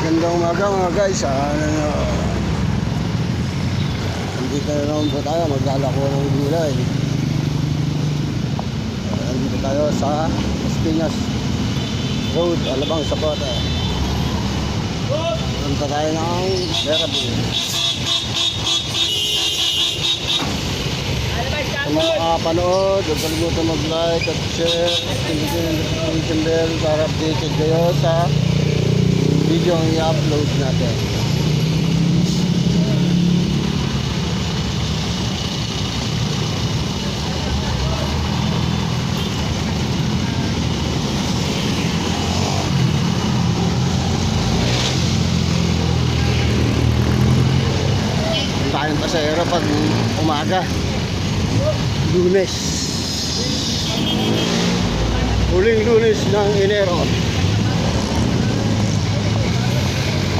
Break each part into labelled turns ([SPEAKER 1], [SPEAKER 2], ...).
[SPEAKER 1] Magandang umaga mga guys. Nandito na naman po tayo, maglalako ng gulay. Nandito tayo sa Espinas Road, Alabang, Zapata. Punta tayo ng Veracruz. Sa mga nakapanood, huwag kalimutan mag-like at share, pindutin ang notification bell para updated kayo sa video ang i-upload natin. Tayong pasahero pag umaga, Lunes, huling Lunes ng Enero.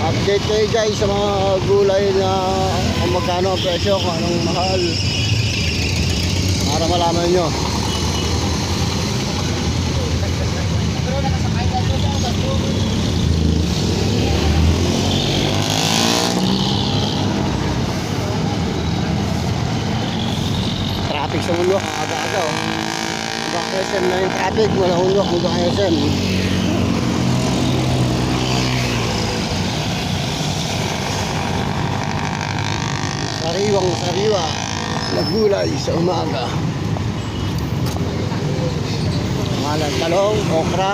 [SPEAKER 1] Update kayo guys sa mga gulay na kung magkano ang presyo, kung anong mahal, para malaman nyo. Traffic sa Mulok, aga-aga oh. Hanggang SM na yung traffic, mula Mulok hanggang SM. Sariwang-sariwa na gulay sa umaga. Mga talong, okra,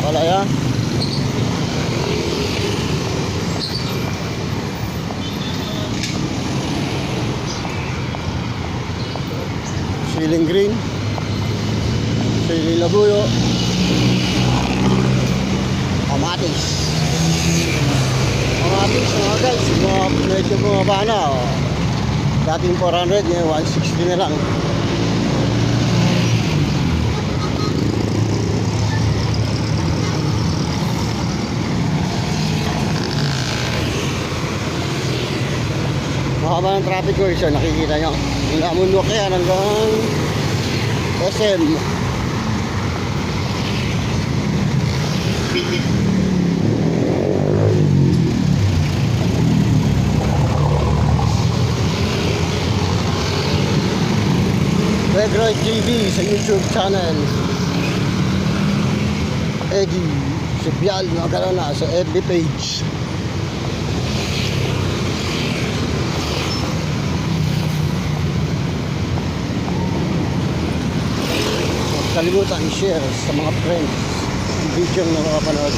[SPEAKER 1] palaya, siling green, siling labuyo, kamatis. Kamatis mga guys, medyo bumaba na oh. Dating 400, ngayon 160 na lang. Mahaba ng traffic ko isa, nakikita nyo. Mula Munok yan hanggang SM. Regroid TV sa YouTube channel. Eddie Sibyal Magalona sa FB page. Huwag kalimutan i-share sa mga friends ang video na makapanood.